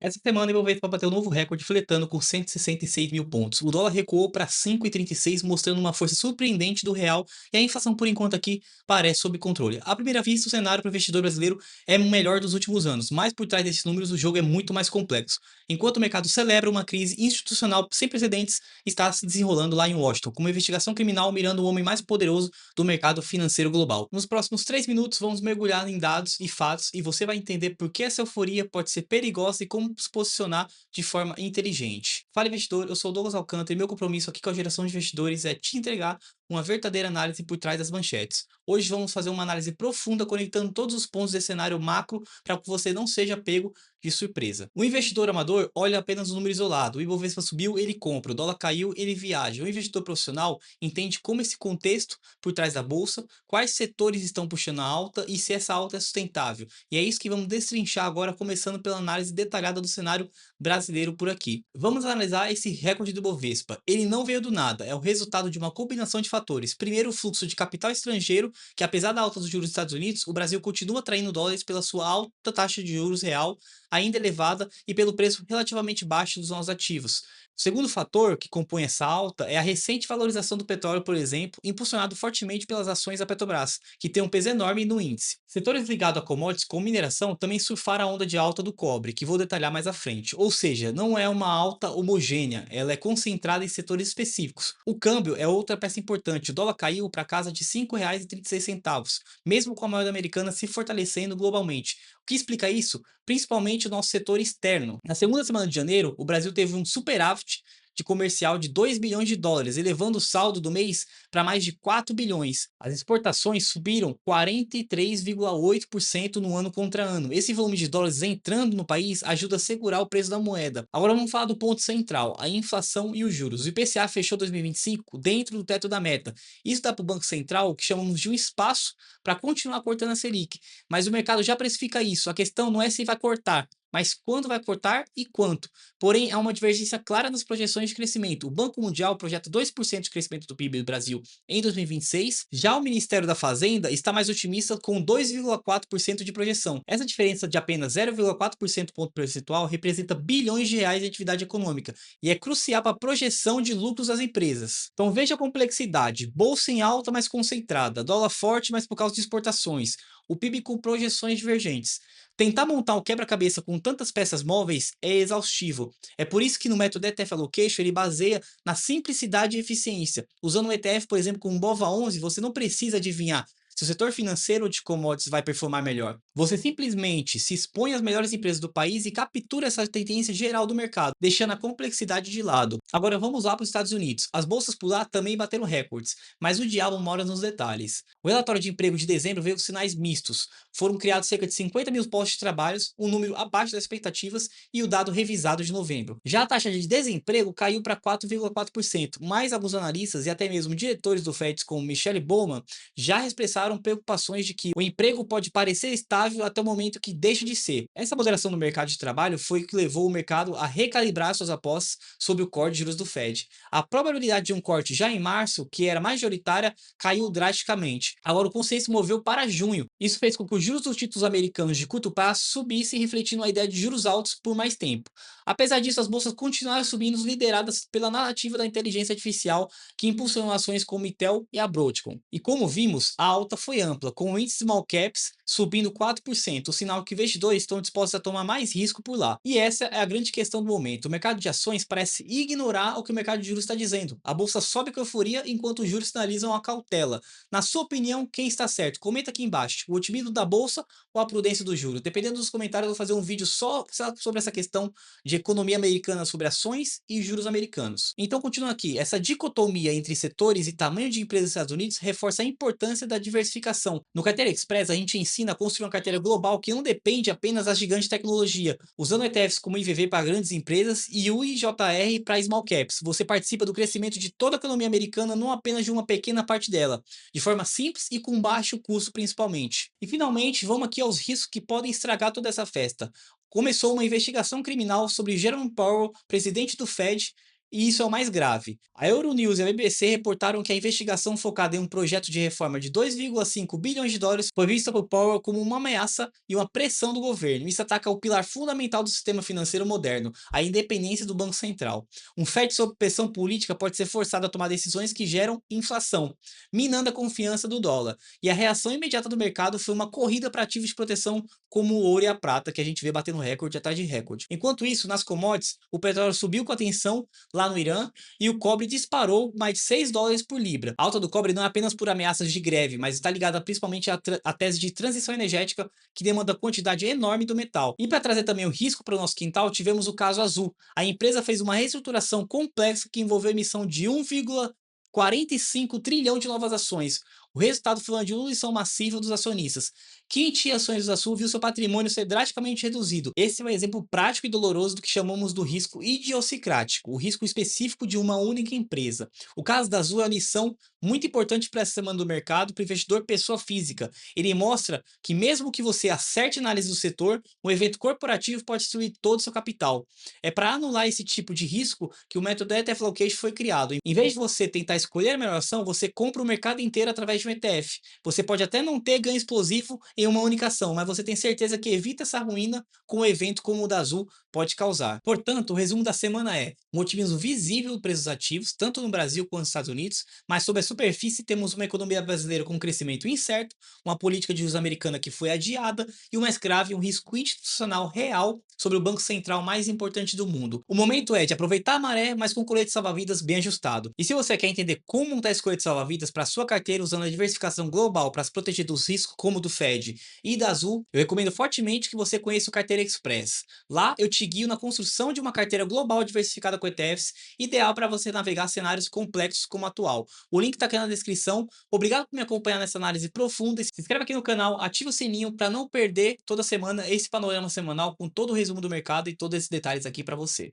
Essa semana o Ibovespa bateu um novo recorde, fletando com 166 mil pontos. O dólar recuou para 5,36, mostrando uma força surpreendente do real e a inflação, por enquanto, aqui parece sob controle. À primeira vista, o cenário para o investidor brasileiro é o melhor dos últimos anos, mas por trás desses números o jogo é muito mais complexo. Enquanto o mercado celebra uma crise institucional sem precedentes, está se desenrolando lá em Washington, com uma investigação criminal mirando o homem mais poderoso do mercado financeiro global. Nos próximos 3 minutos, vamos mergulhar em dados e fatos e você vai entender por que essa euforia pode ser perigosa e como se posicionar de forma inteligente. Fala investidor, eu sou o Douglas Alcântara e meu compromisso aqui com a geração de investidores é te entregar uma verdadeira análise por trás das manchetes. Hoje vamos fazer uma análise profunda conectando todos os pontos desse cenário macro para que você não seja pego de surpresa. O investidor amador olha apenas o número isolado. O Ibovespa subiu, ele compra. O dólar caiu, ele viaja. O investidor profissional entende como esse contexto por trás da bolsa, quais setores estão puxando a alta e se essa alta é sustentável. E é isso que vamos destrinchar agora, começando pela análise detalhada do cenário brasileiro por aqui. Vamos analisar esse recorde do Bovespa. Ele não veio do nada, é o resultado de uma combinação de fatores. Primeiro, o fluxo de capital estrangeiro, que apesar da alta dos juros dos Estados Unidos, o Brasil continua atraindo dólares pela sua alta taxa de juros real, ainda elevada, e pelo preço relativamente baixo dos nossos ativos. O segundo fator que compõe essa alta é a recente valorização do petróleo, por exemplo, impulsionado fortemente pelas ações da Petrobras, que tem um peso enorme no índice. Setores ligados a commodities como mineração também surfaram a onda de alta do cobre, que vou detalhar mais à frente. Ou seja, não é uma alta homogênea, ela é concentrada em setores específicos. O câmbio é outra peça importante. O dólar caiu para casa de R$ 5,36, mesmo com a moeda americana se fortalecendo globalmente. O que explica isso? Principalmente o nosso setor externo. Na segunda semana de janeiro, o Brasil teve um superávit de comercial de 2 bilhões de dólares, elevando o saldo do mês para mais de 4 bilhões. As exportações subiram 43,8% no ano contra ano. Esse volume de dólares entrando no país ajuda a segurar o preço da moeda. Agora vamos falar do ponto central, a inflação e os juros. O IPCA fechou 2025 dentro do teto da meta. Isso dá para o Banco Central o que chamamos de um espaço para continuar cortando a Selic, mas o mercado já precifica isso. A questão não é se vai cortar, mas quando vai cortar e quanto. Porém, há uma divergência clara nas projeções de crescimento. O Banco Mundial projeta 2% de crescimento do PIB do Brasil em 2026, já o Ministério da Fazenda está mais otimista com 2,4% de projeção. Essa diferença de apenas 0,4% ponto percentual representa bilhões de reais de atividade econômica e é crucial para a projeção de lucros das empresas. Então veja a complexidade: bolsa em alta, mas concentrada, dólar forte, mas por causa de exportações, o PIB com projeções divergentes. Tentar montar um quebra-cabeça com tantas peças móveis é exaustivo. É por isso que no método ETF Allocation ele baseia na simplicidade e eficiência. Usando um ETF, por exemplo, com o BOVA11, você não precisa adivinhar se o setor financeiro ou de commodities vai performar melhor. Você simplesmente se expõe às melhores empresas do país e captura essa tendência geral do mercado, deixando a complexidade de lado. Agora vamos lá para os Estados Unidos. As bolsas por lá também bateram recordes, mas o diabo mora nos detalhes. O relatório de emprego de dezembro veio com sinais mistos. Foram criados cerca de 50 mil postos de trabalho, um número abaixo das expectativas e o dado revisado de novembro. Já a taxa de desemprego caiu para 4,4%, mas alguns analistas e até mesmo diretores do FED, como Michelle Bowman, já expressaram preocupações de que o emprego pode parecer estável até o momento que deixa de ser. Essa moderação no mercado de trabalho foi o que levou o mercado a recalibrar suas apostas sobre o corte de juros do Fed. A probabilidade de um corte já em março, que era majoritária, caiu drasticamente. Agora o consenso moveu para junho. Isso fez com que os juros dos títulos americanos de curto prazo subissem, refletindo a ideia de juros altos por mais tempo. Apesar disso, as bolsas continuaram subindo, lideradas pela narrativa da inteligência artificial, que impulsionou ações como Intel e a Broadcom. E como vimos, a alta foi ampla, com o índice Small Caps subindo 4%, o sinal que investidores estão dispostos a tomar mais risco por lá. E essa é a grande questão do momento. O mercado de ações parece ignorar o que o mercado de juros está dizendo. A bolsa sobe com euforia enquanto os juros sinalizam a cautela. Na sua opinião, quem está certo? Comenta aqui embaixo. O otimismo da bolsa ou a prudência do juro? Dependendo dos comentários, eu vou fazer um vídeo só sobre essa questão de economia americana, sobre ações e juros americanos. Então, continuando aqui, essa dicotomia entre setores e tamanho de empresas dos Estados Unidos reforça a importância da diversificação. No Carteira Express, a gente ensina a construir uma carteira global que não depende apenas das gigantes de tecnologia, usando ETFs como IVV para grandes empresas e o IJR para small caps. Você participa do crescimento de toda a economia americana, não apenas de uma pequena parte dela, de forma simples e com baixo custo principalmente. E finalmente, vamos aqui aos riscos que podem estragar toda essa festa. Começou uma investigação criminal sobre Jerome Powell, presidente do Fed, E isso é o mais grave. A Euronews e a BBC reportaram que a investigação focada em um projeto de reforma de 2,5 bilhões de dólares foi vista por Powell como uma ameaça e uma pressão do governo. Isso ataca o pilar fundamental do sistema financeiro moderno, a independência do Banco Central. Um FED sob pressão política pode ser forçado a tomar decisões que geram inflação, minando a confiança do dólar. E a reação imediata do mercado foi uma corrida para ativos de proteção como o ouro e a prata, que a gente vê batendo recorde atrás de recorde. Enquanto isso, nas commodities, o petróleo subiu com a tensão lá no Irã e o cobre disparou mais de 6 dólares por libra. A alta do cobre não é apenas por ameaças de greve, mas está ligada principalmente à tese de transição energética que demanda quantidade enorme do metal. E para trazer também o risco para o nosso quintal, tivemos o caso Azul. A empresa fez uma reestruturação complexa que envolveu a emissão de 1,45 trilhão de novas ações. O resultado foi uma diluição massiva dos acionistas. Quem tinha ações do Azul viu seu patrimônio ser drasticamente reduzido. Esse é um exemplo prático e doloroso do que chamamos do risco idiosincrático, o risco específico de uma única empresa. O caso da Azul é uma lição muito importante para essa semana do mercado, para o investidor pessoa física. Ele mostra que mesmo que você acerte a análise do setor, um evento corporativo pode destruir todo o seu capital. É para anular esse tipo de risco que o método ETF Allocation foi criado. Em vez de você tentar escolher a melhor ação, você compra o mercado inteiro através de um ETF. Você pode até não ter ganho explosivo em uma única ação, mas você tem certeza que evita essa ruína com um evento como o da Azul pode causar. Portanto, o resumo da semana é um otimismo visível do preço dos ativos, tanto no Brasil quanto nos Estados Unidos, mas sob a superfície temos uma economia brasileira com crescimento incerto, uma política de juros americana que foi adiada e o mais grave, um risco institucional real sobre o banco central mais importante do mundo. O momento é de aproveitar a maré, mas com colete salva-vidas bem ajustado. E se você quer entender como montar esse colete salva-vidas para sua carteira usando a diversificação global para se proteger dos riscos como o do Fed e da Azul, eu recomendo fortemente que você conheça o Carteira Express. Lá eu te guio na construção de uma carteira global diversificada com ETFs, ideal para você navegar cenários complexos como o atual. O link está aqui na descrição. Obrigado por me acompanhar nessa análise profunda. Se inscreve aqui no canal, ativa o sininho para não perder toda semana esse panorama semanal com todo o resumo do mercado e todos esses detalhes aqui para você.